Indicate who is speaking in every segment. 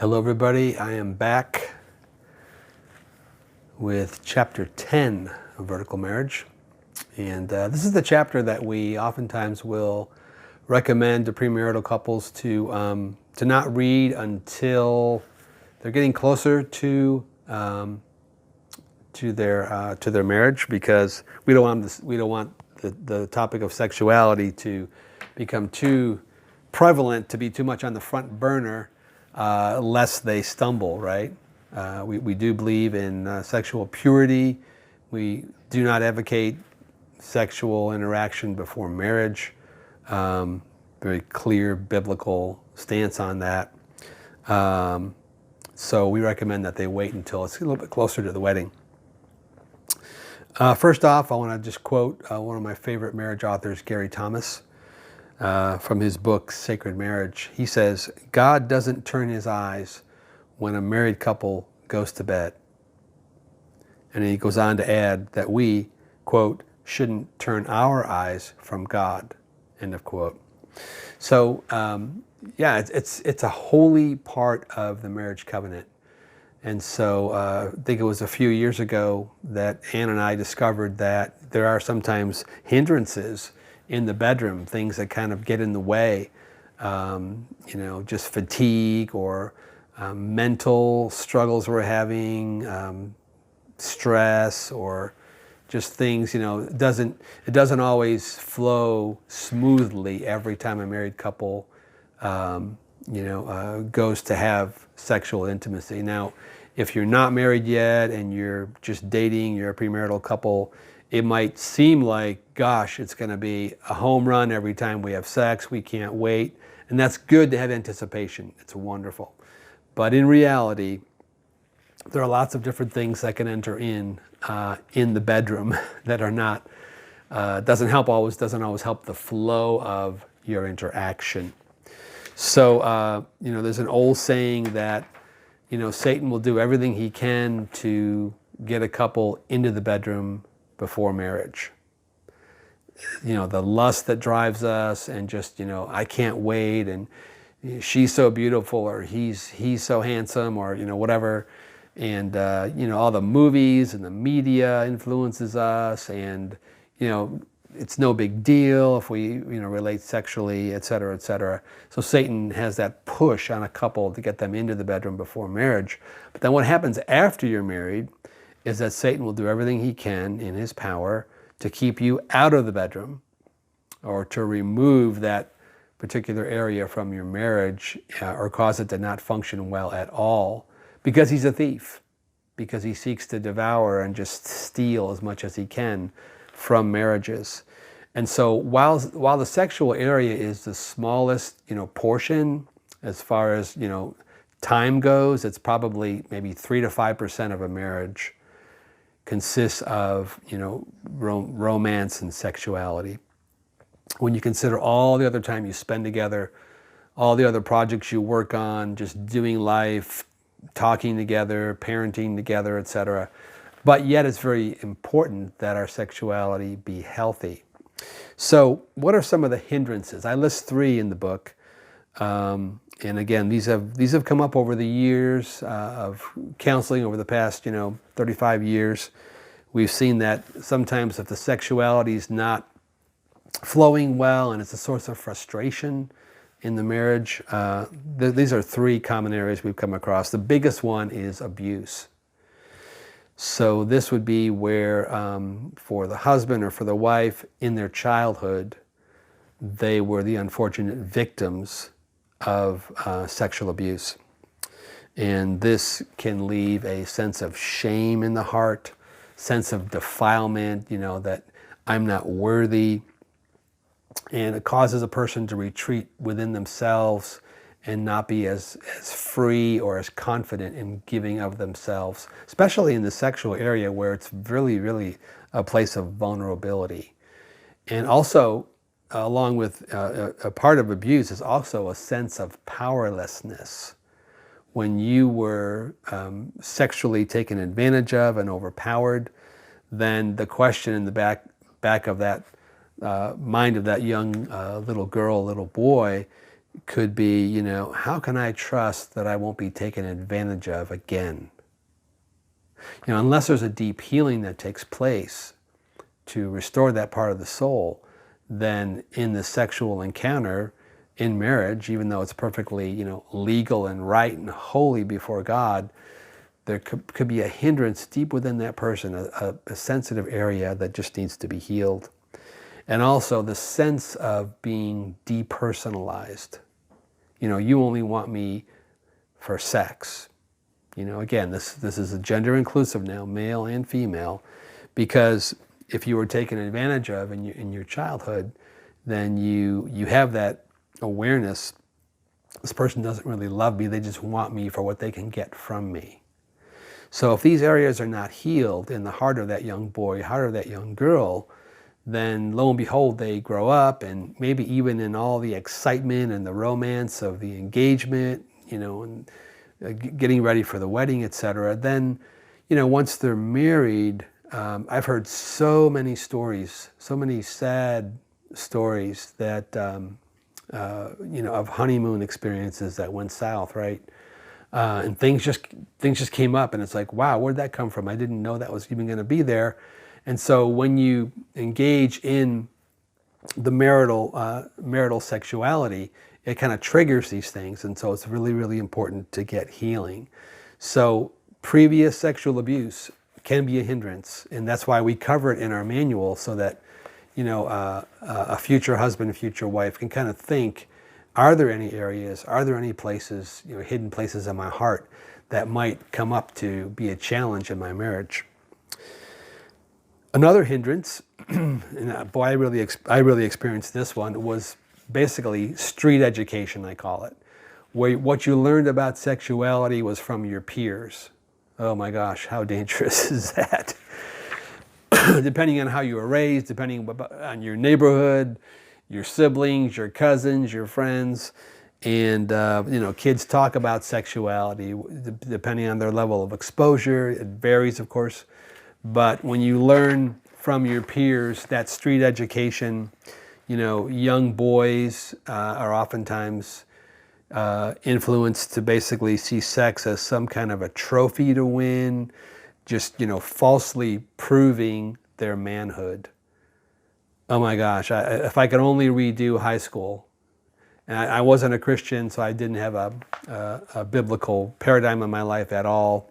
Speaker 1: Hello everybody, I am back with chapter 10 of Vertical Marriage. And this is the chapter that we oftentimes will recommend to premarital couples to not read until they're getting closer to their marriage, because we don't want the topic of sexuality to become too prevalent, to be too much on the front burner, lest they stumble, right? We do believe in sexual purity. We do not advocate sexual interaction before marriage. Very clear biblical stance on that. So we recommend that they wait until it's a little bit closer to the wedding. First off, I want to just quote one of my favorite marriage authors, Gary Thomas, from his book, Sacred Marriage. He says, "God doesn't turn his eyes when a married couple goes to bed." And he goes on to add that we, quote, "shouldn't turn our eyes from God," end of quote. So, yeah, it's a holy part of the marriage covenant. And so I think it was a few years ago that Anne and I discovered that there are sometimes hindrances in the bedroom, things that kind of get in the way, just fatigue or mental struggles we're having, stress, or just things, it doesn't always flow smoothly every time a married couple goes to have sexual intimacy. Now, if you're not married yet and you're just dating, you're a premarital couple, it might seem like, gosh, it's going to be a home run every time we have sex. We can't wait. And that's good to have anticipation. It's wonderful. But in reality, there are lots of different things that can enter in the bedroom that are not, doesn't always help the flow of your interaction. So, there's an old saying that, Satan will do everything he can to get a couple into the bedroom before marriage. The lust that drives us, and just, I can't wait, and she's so beautiful, or he's so handsome, or, whatever. And, all the movies and the media influences us, and, it's no big deal if we, relate sexually, et cetera, et cetera. So Satan has that push on a couple to get them into the bedroom before marriage. But then what happens after you're married is that Satan will do everything he can in his power to keep you out of the bedroom, or to remove that particular area from your marriage, or cause it to not function well at all, because he's a thief, because he seeks to devour and just steal as much as he can from marriages. And so while the sexual area is the smallest, portion as far as, time goes, it's probably maybe 3 to 5% of a marriage consists of, romance and sexuality. When you consider all the other time you spend together, all the other projects you work on, just doing life, talking together, parenting together, etc. But yet it's very important that our sexuality be healthy. So what are some of the hindrances? I list 3 in the book. And again, these have come up over the years of counseling over the past, 35 years. We've seen that sometimes if the sexuality is not flowing well and it's a source of frustration in the marriage, these are 3 common areas we've come across. The biggest one is abuse. So this would be where, for the husband or for the wife, in their childhood, they were the unfortunate victims of sexual abuse. And this can leave a sense of shame in the heart, sense of defilement, that I'm not worthy. And it causes a person to retreat within themselves and not be as free or as confident in giving of themselves, especially in the sexual area where it's really, really a place of vulnerability. And also, along with a part of abuse is also a sense of powerlessness. When you were sexually taken advantage of and overpowered, then the question in the back of that mind of that young little girl, little boy, could be, how can I trust that I won't be taken advantage of again? Unless there's a deep healing that takes place to restore that part of the soul, then in the sexual encounter in marriage, even though it's perfectly, legal and right and holy before God, there could be a hindrance deep within that person, a sensitive area that just needs to be healed. And also the sense of being depersonalized. You only want me for sex. Again, this is a gender inclusive now, male and female, because if you were taken advantage of in your childhood, then you have that awareness, this person doesn't really love me, they just want me for what they can get from me. So if these areas are not healed in the heart of that young boy, heart of that young girl, then lo and behold, they grow up, and maybe even in all the excitement and the romance of the engagement, and getting ready for the wedding, etc. Then, once they're married, I've heard so many stories, so many sad stories that, of honeymoon experiences that went south, right? And things just came up, and it's like, wow, where'd that come from? I didn't know that was even going to be there. And so when you engage in the marital sexuality, it kind of triggers these things, and so it's really, really important to get healing. So previous sexual abuse can be a hindrance, and that's why we cover it in our manual, so that a future husband, future wife can kind of think, are there any areas, are there any places, hidden places in my heart that might come up to be a challenge in my marriage? Another hindrance, and boy, I really experienced this one, was basically street education, I call it, where what you learned about sexuality was from your peers. Oh my gosh, how dangerous is that? Depending on how you were raised, depending on your neighborhood, your siblings, your cousins, your friends, and kids talk about sexuality depending on their level of exposure. It varies, of course. But when you learn from your peers, that street education, young boys are oftentimes influenced to basically see sex as some kind of a trophy to win, just, falsely proving their manhood. Oh my gosh, if I could only redo high school. And I wasn't a Christian, so I didn't have a biblical paradigm in my life at all.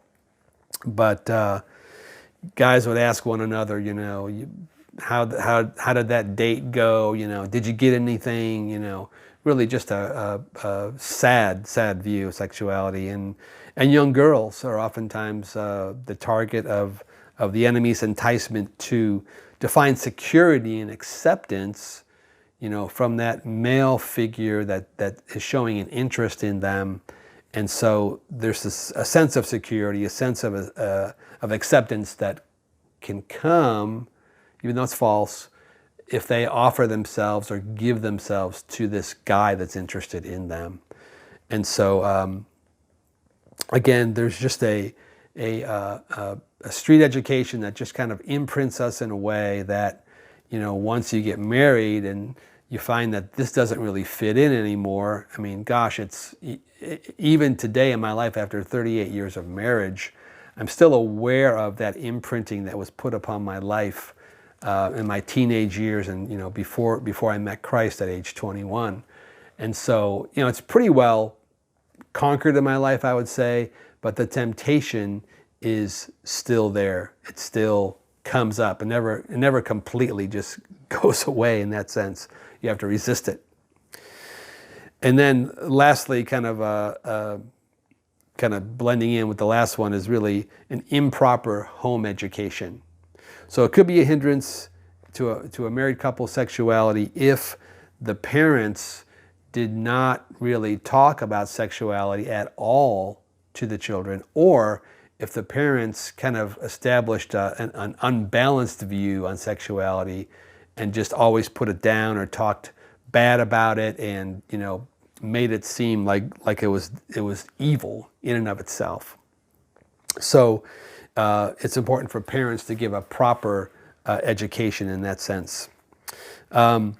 Speaker 1: But guys would ask one another, how did that date go? Did you get anything? Really just a sad view of sexuality. And young girls are oftentimes the target of the enemy's enticement to find security and acceptance, from that male figure that is showing an interest in them. And so there's a sense of security, a sense of acceptance that can come, even though it's false, if they offer themselves or give themselves to this guy that's interested in them. And so, again, there's just a street education that just kind of imprints us in a way that, once you get married and you find that this doesn't really fit in anymore. I mean, gosh, it's even today in my life, after 38 years of marriage, I'm still aware of that imprinting that was put upon my life in my teenage years, and before I met Christ at age 21. And so, it's pretty well conquered in my life, I would say, but the temptation is still there. It still comes up, and it never completely just goes away in that sense. You have to resist it. And then lastly, kind of blending in with the last one, is really an improper home education. So it could be a hindrance to a married couple's sexuality if the parents did not really talk about sexuality at all to the children, or if the parents kind of established an unbalanced view on sexuality and just always put it down or talked bad about it, and made it seem like it was evil in and of itself. So it's important for parents to give a proper education in that sense. The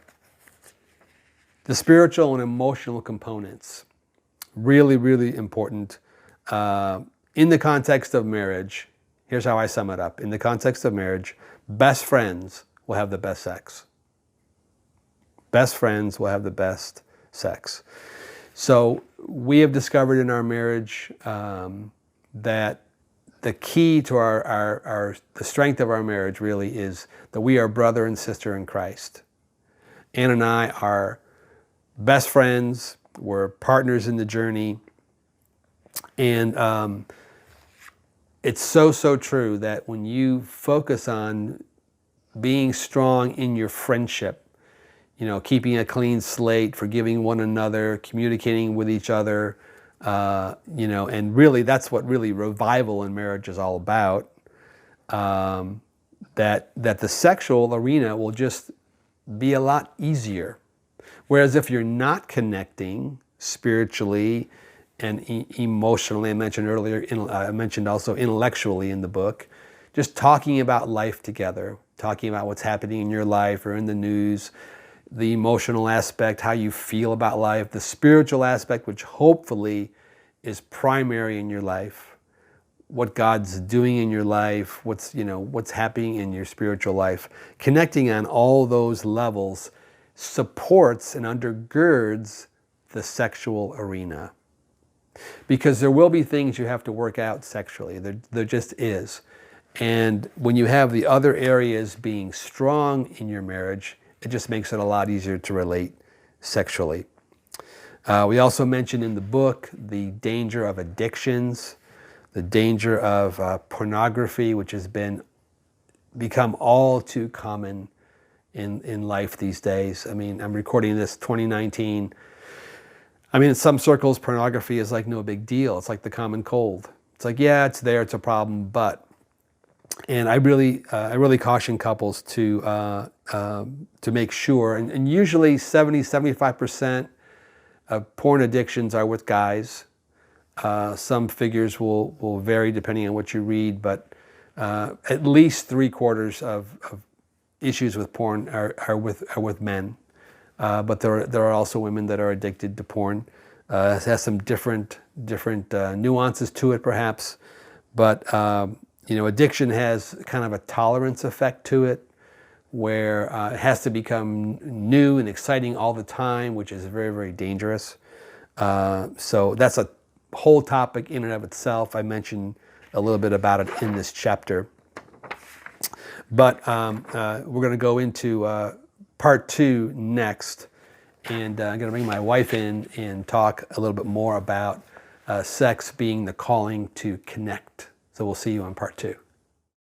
Speaker 1: The spiritual and emotional components, really, really important. In the context of marriage, here's how I sum it up. In the context of marriage, best friends will have the best sex. Best friends will have the best sex. So we have discovered in our marriage that the key to the strength of our marriage really is that we are brother and sister in Christ. Anne and I are best friends. We're partners in the journey. And it's so true that when you focus on being strong in your friendship, you know, keeping a clean slate, forgiving one another, communicating with each other, you know, and really that's what really revival in marriage is all about, that the sexual arena will just be a lot easier. Whereas if you're not connecting spiritually and emotionally, I mentioned earlier, I mentioned also intellectually in the book, just talking about life together, talking about what's happening in your life or in the news, the emotional aspect, how you feel about life, the spiritual aspect, which hopefully is primary in your life, what God's doing in your life, what's happening in your spiritual life. Connecting on all those levels supports and undergirds the sexual arena. Because there will be things you have to work out sexually. There just is. And when you have the other areas being strong in your marriage, it just makes it a lot easier to relate sexually. We also mentioned in the book the danger of addictions, the danger of pornography, which has become all too common in life these days. I mean, I'm recording this 2019. I mean, in some circles, pornography is like no big deal. It's like the common cold. It's like, yeah, it's there, it's a problem, but. And I really caution couples to make sure, and usually 70-75% of porn addictions are with guys. Some figures will vary depending on what you read, but at least 3/4 of issues with porn are with men. But there are also women that are addicted to porn. It has some different nuances to it, perhaps, but you know, addiction has kind of a tolerance effect to it, where it has to become new and exciting all the time, which is very, very dangerous. So that's a whole topic in and of itself. I mentioned a little bit about it in this chapter. But we're going to go into part 2 next, and I'm going to bring my wife in and talk a little bit more about sex being the calling to connect. So we'll see you on part 2.